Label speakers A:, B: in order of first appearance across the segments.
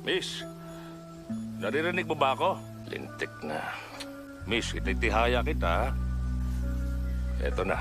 A: Miss, naririnig mo ba ako? Lintik na. Miss, ititihaya kita. Eto na.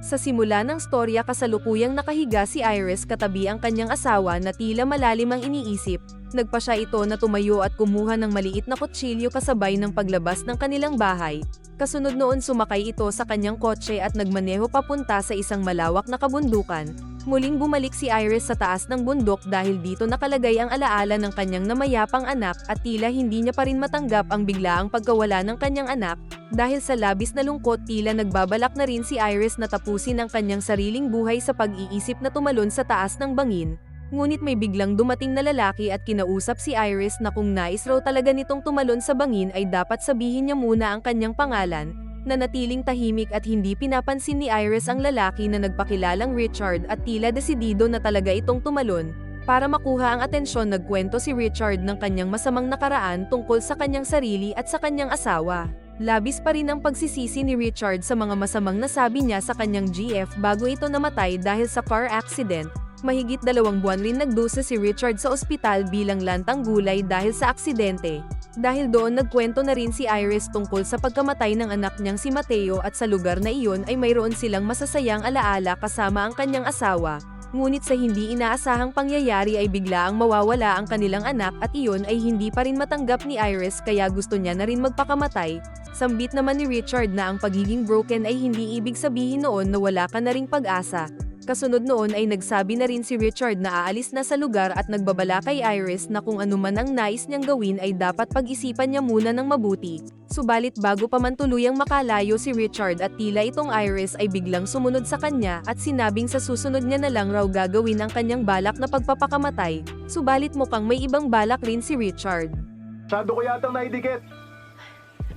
B: Sa simula ng storya kasalukuyang nakahiga si Iris katabi ang kanyang asawa na tila malalim ang iniisip. Nagpa siya ito na tumayo at kumuha ng maliit na kutsilyo kasabay ng paglabas ng kanilang bahay. Kasunod noon sumakay ito sa kanyang kotse at nagmaneho papunta sa isang malawak na kabundukan. Muling bumalik si Iris sa taas ng bundok dahil dito nakalagay ang alaala ng kanyang namayapang anak at tila hindi niya pa rin matanggap ang biglaang pagkawala ng kanyang anak. Dahil sa labis na lungkot tila nagbabalak na rin si Iris na tapusin ang kanyang sariling buhay sa pag-iisip na tumalon sa taas ng bangin. Ngunit may biglang dumating na lalaki at kinausap si Iris na kung nais raw talaga nitong tumalon sa bangin ay dapat sabihin niya muna ang kanyang pangalan. Nanatiling tahimik at hindi pinapansin ni Iris ang lalaki na nagpakilalang Richard at tila desidido na talaga itong tumalon. Para makuha ang atensyon nagkwento si Richard ng kanyang masamang nakaraan tungkol sa kanyang sarili at sa kanyang asawa. Labis pa rin ang pagsisisi ni Richard sa mga masamang nasabi niya sa kanyang GF bago ito namatay dahil sa car accident. Mahigit 2 buwan rin nagdusa si Richard sa ospital bilang lantang gulay dahil sa aksidente. Dahil doon nagkwento na rin si Iris tungkol sa pagkamatay ng anak niyang si Mateo at sa lugar na iyon ay mayroon silang masasayang alaala kasama ang kanyang asawa. Ngunit sa hindi inaasahang pangyayari ay biglaang mawawala ang kanilang anak at iyon ay hindi pa rin matanggap ni Iris kaya gusto niya na rin magpakamatay. Sambit naman ni Richard na ang pagiging broken ay hindi ibig sabihin noon na wala ka na ring pag-asa. Kasunod noon ay nagsabi na rin si Richard na aalis na sa lugar at nagbabala kay Iris na kung anuman ang nais niyang gawin ay dapat pag-isipan niya muna ng mabuti. Subalit bago pa man tuluyang makalayo si Richard at tila itong Iris ay biglang sumunod sa kanya at sinabing sa susunod niya na lang raw gagawin ang kanyang balak na pagpapakamatay. Subalit mukhang may ibang balak rin si Richard.
C: Masyado ko yatang naidikit.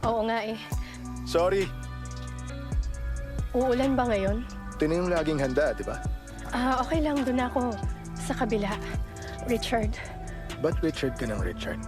D: Oo nga eh.
C: Sorry.
D: Uulan ba ngayon?
C: Ito na yung laging handa, di ba?
D: Okay lang. Doon ako. Sa kabila. Richard.
C: Ba't Richard ka ng Richard?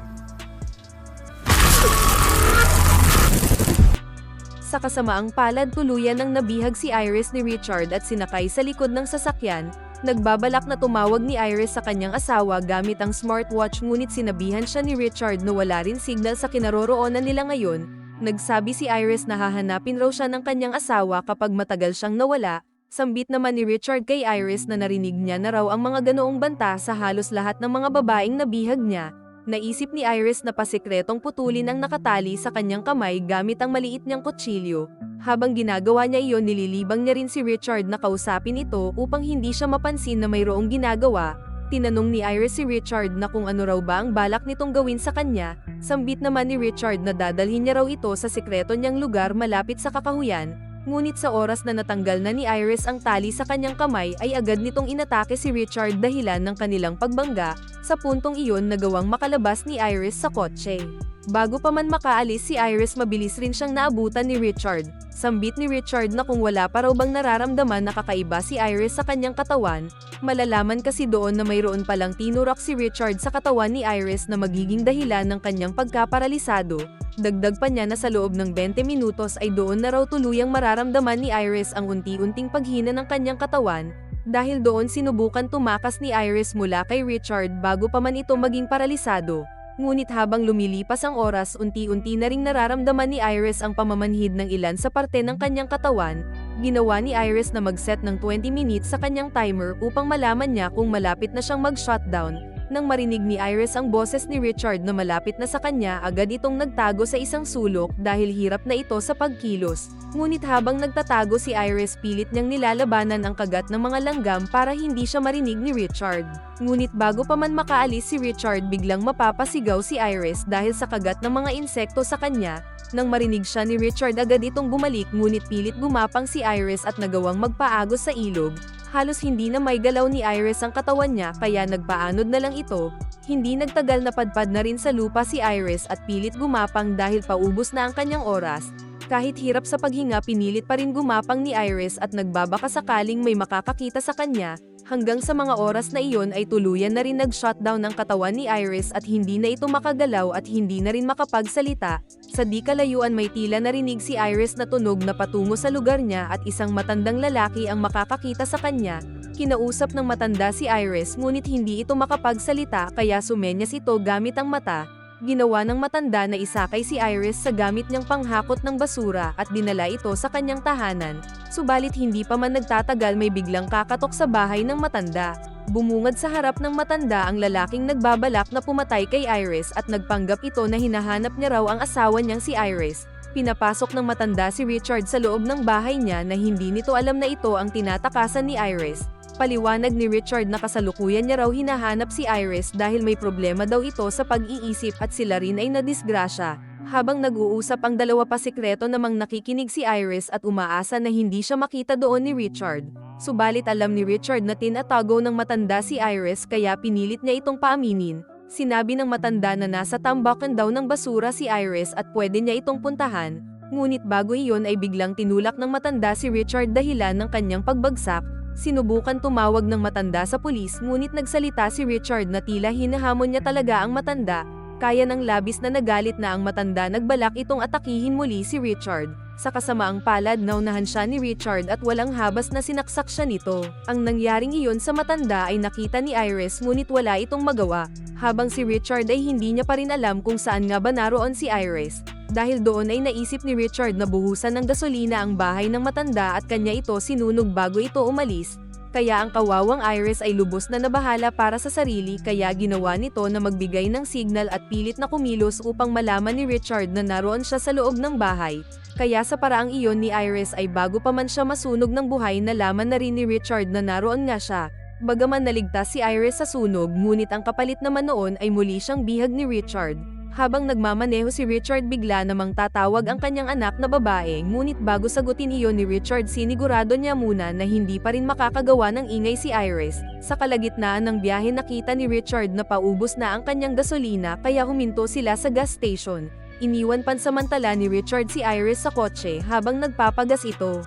B: Sa kasamaang palad tuluyan nang nabihag si Iris ni Richard at sinakay sa likod ng sasakyan. Nagbabalak na tumawag ni Iris sa kanyang asawa gamit ang smartwatch ngunit sinabihan siya ni Richard na wala rin signal sa kinaroroonan nila ngayon. Nagsabi si Iris na hahanapin raw siya ng kanyang asawa kapag matagal siyang nawala. Sambit naman ni Richard kay Iris na narinig niya na raw ang mga ganoong banta sa halos lahat ng mga babaeng nabihag niya. Naisip ni Iris na pasikretong putulin ang nakatali sa kanyang kamay gamit ang maliit niyang kutsilyo. Habang ginagawa niya iyon nililibang niya rin si Richard na kausapin ito upang hindi siya mapansin na mayroong ginagawa. Tinanong ni Iris si Richard na kung ano raw ba ang balak nitong gawin sa kanya. Sambit naman ni Richard na dadalhin niya raw ito sa sikreto niyang lugar malapit sa kakahuyan. Ngunit sa oras na natanggal na ni Iris ang tali sa kanyang kamay ay agad nitong inatake si Richard dahilan ng kanilang pagbangga. Sa puntong iyon nagawang makalabas ni Iris sa kotse. Bago pa man makaalis si Iris mabilis rin siyang naabutan ni Richard. Sambit ni Richard na kung wala pa raw bang nararamdaman na kakaiba si Iris sa kanyang katawan, malalaman kasi doon na mayroon palang tinurak si Richard sa katawan ni Iris na magiging dahilan ng kanyang pagkaparalisado. Dagdag pa niya na sa loob ng 20 minutos ay doon na raw tuluyang mararamdaman ni Iris ang unti-unting paghina ng kanyang katawan. Dahil doon sinubukan tumakas ni Iris mula kay Richard bago pa man ito maging paralisado. Ngunit habang lumilipas ang oras unti-unti na ring nararamdaman ni Iris ang pamamanhid ng ilan sa parte ng kanyang katawan. Ginawa ni Iris na mag-set ng 20 minutes sa kanyang timer upang malaman niya kung malapit na siyang mag-shutdown. Nang marinig ni Iris ang boses ni Richard na malapit na sa kanya, agad itong nagtago sa isang sulok dahil hirap na ito sa pagkilos. Ngunit habang nagtatago si Iris pilit niyang nilalabanan ang kagat ng mga langgam para hindi siya marinig ni Richard. Ngunit bago pa man makaalis si Richard biglang mapapasigaw si Iris dahil sa kagat ng mga insekto sa kanya. Nang marinig siya ni Richard agad itong bumalik ngunit pilit gumapang si Iris at nagawang magpaagos sa ilog. Halos hindi na may galaw ni Iris ang katawan niya kaya nagpaanod na lang ito. Hindi nagtagal na padpad na rin sa lupa si Iris at pilit gumapang dahil paubos na ang kanyang oras. Kahit hirap sa paghinga pinilit pa rin gumapang ni Iris at nagbabaka sakaling may makakakita sa kanya. Hanggang sa mga oras na iyon ay tuluyan na rin nag-shutdown ang katawan ni Iris at hindi na ito makagalaw at hindi na rin makapagsalita. Sa di kalayuan may tila narinig si Iris na tunog na patungo sa lugar niya at isang matandang lalaki ang makakakita sa kanya. Kinausap ng matanda si Iris ngunit hindi ito makapagsalita kaya sumenyas ito gamit ang mata. Ginawa ng matanda na isakay si Iris sa gamit niyang panghakot ng basura at dinala ito sa kanyang tahanan. Subalit hindi pa man nagtatagal may biglang kakatok sa bahay ng matanda. Bumungad sa harap ng matanda ang lalaking nagbabalak na pumatay kay Iris at nagpanggap ito na hinahanap niya raw ang asawa niyang si Iris. Pinapasok ng matanda si Richard sa loob ng bahay niya na hindi nito alam na ito ang tinatakasan ni Iris. Paliwanag ni Richard na kasalukuyan niya raw hinahanap si Iris dahil may problema daw ito sa pag-iisip at sila rin ay nadisgrasya. Habang nag-uusap ang dalawa pa sikreto namang nakikinig si Iris at umaasa na hindi siya makita doon ni Richard. Subalit alam ni Richard na tinatago ng matanda si Iris kaya pinilit niya itong paaminin. Sinabi ng matanda na nasa tambakan daw ng basura si Iris at pwede niya itong puntahan. Ngunit bago iyon ay biglang tinulak ng matanda si Richard dahilan ng kanyang pagbagsak. Sinubukan tumawag ng matanda sa pulis ngunit nagsalita si Richard na tila hinahamon niya talaga ang matanda. Kaya ng labis na nagalit na ang matanda nagbalak itong atakihin muli si Richard. Sa kasamaang palad naunahan siya ni Richard at walang habas na sinaksak siya nito. Ang nangyaring iyon sa matanda ay nakita ni Iris ngunit wala itong magawa. Habang si Richard ay hindi niya pa rin alam kung saan nga ba naroon si Iris. Dahil doon ay naisip ni Richard na buhusan ng gasolina ang bahay ng matanda at kanya ito sinunog bago ito umalis. Kaya ang kawawang Iris ay lubos na nabahala para sa sarili kaya ginawa nito na magbigay ng signal at pilit na kumilos upang malaman ni Richard na naroon siya sa loob ng bahay. Kaya sa paraang iyon ni Iris ay bago pa man siya masunog ng buhay nalaman na rin ni Richard na naroon nga siya. Bagaman naligtas si Iris sa sunog ngunit ang kapalit naman noon ay muli siyang bihag ni Richard. Habang nagmamaneho si Richard bigla namang tatawag ang kanyang anak na babae ngunit bago sagutin iyon ni Richard sinigurado niya muna na hindi pa rin makakagawa ng ingay si Iris. Sa kalagitnaan ng biyahe nakita ni Richard na paubos na ang kanyang gasolina kaya huminto sila sa gas station. Iniwan pansamantala ni Richard si Iris sa kotse habang nagpapagas ito.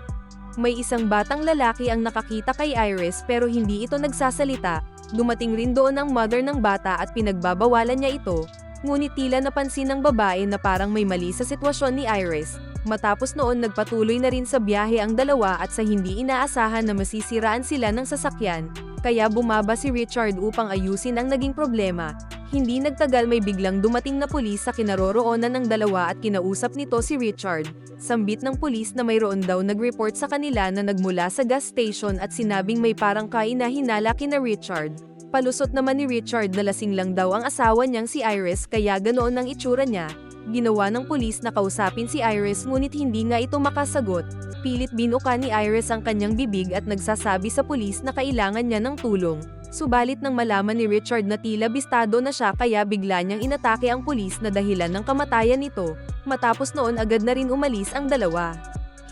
B: May isang batang lalaki ang nakakita kay Iris pero hindi ito nagsasalita. Dumating rin doon ang mother ng bata at pinagbabawalan niya ito. Ngunit tila napansin ng babae na parang may mali sa sitwasyon ni Iris. Matapos noon nagpatuloy na rin sa biyahe ang dalawa at sa hindi inaasahan na masisiraan sila ng sasakyan, kaya bumaba si Richard upang ayusin ang naging problema. Hindi nagtagal may biglang dumating na pulis sa kinaroroonan ng dalawa at kinausap nito si Richard. Sambit ng pulis na mayroon daw nag-report sa kanila na nagmula sa gas station at sinabing may parang kahinahinala kina Richard. Palusot naman ni Richard na lasing lang daw ang asawa niyang si Iris kaya ganoon ang itsura niya. Ginawa ng pulis na kausapin si Iris ngunit hindi nga ito makasagot. Pilit binuka ni Iris ang kanyang bibig at nagsasabi sa pulis na kailangan niya ng tulong. Subalit nang malaman ni Richard na tila bistado na siya kaya bigla niyang inatake ang pulis na dahilan ng kamatayan nito. Matapos noon agad na rin umalis ang dalawa.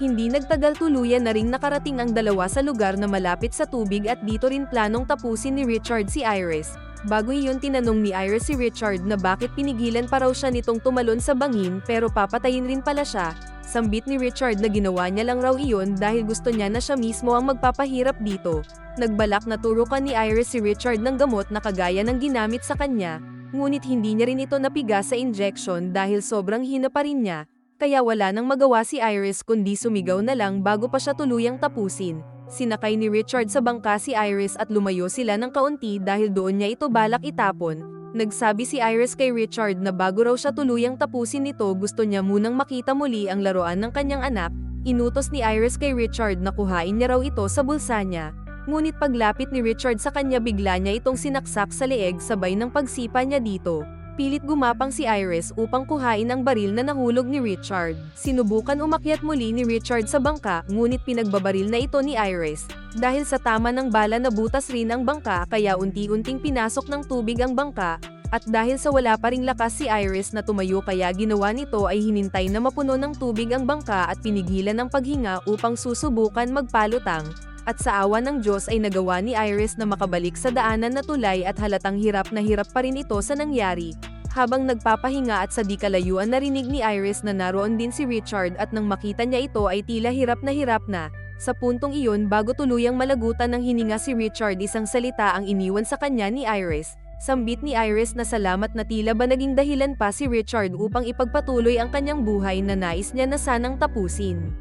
B: Hindi nagtagal tuluyan na ring nakarating ang dalawa sa lugar na malapit sa tubig at dito rin planong tapusin ni Richard si Iris. Bago iyon tinanong ni Iris si Richard na bakit pinigilan pa raw siya nitong tumalon sa bangin pero papatayin rin pala siya. Sambit ni Richard na ginawa niya lang raw iyon dahil gusto niya na siya mismo ang magpapahirap dito. Nagbalak na turukan ni Iris si Richard ng gamot na kagaya ng ginamit sa kanya, ngunit hindi niya rin ito napiga sa injection dahil sobrang hina pa rin niya. Kaya wala nang magawa si Iris kundi sumigaw na lang bago pa siya tuluyang tapusin. Sinakay ni Richard sa bangka si Iris at lumayo sila ng kaunti dahil doon niya ito balak itapon. Nagsabi si Iris kay Richard na bago raw siya tuluyang tapusin nito gusto niya munang makita muli ang laruan ng kanyang anak. Inutos ni Iris kay Richard na kuhain niya raw ito sa bulsa niya. Ngunit paglapit ni Richard sa kanya bigla niya itong sinaksak sa leeg sabay ng pagsipa niya dito. Pilit gumapang si Iris upang kuhain ang baril na nahulog ni Richard. Sinubukan umakyat muli ni Richard sa bangka ngunit pinagbabaril na ito ni Iris. Dahil sa tama ng bala nabutas rin ang bangka kaya unti-unting pinasok ng tubig ang bangka. At dahil sa wala pa ring lakas si Iris na tumayo kaya ginawa nito ay hinintay na mapuno ng tubig ang bangka at pinigilan ng paghinga upang susubukan magpalutang. At sa awa ng Diyos ay nagawa ni Iris na makabalik sa daanan na tulay at halatang hirap na hirap pa rin ito sa nangyari. Habang nagpapahinga at sa di kalayuan narinig ni Iris na naroon din si Richard at nang makita niya ito ay tila hirap na. Sa puntong iyon bago tuluyang malagutan ng hininga si Richard isang salita ang iniwan sa kanya ni Iris. Sambit ni Iris na salamat na tila ba naging dahilan pa si Richard upang ipagpatuloy ang kanyang buhay na nais niya na sanang tapusin.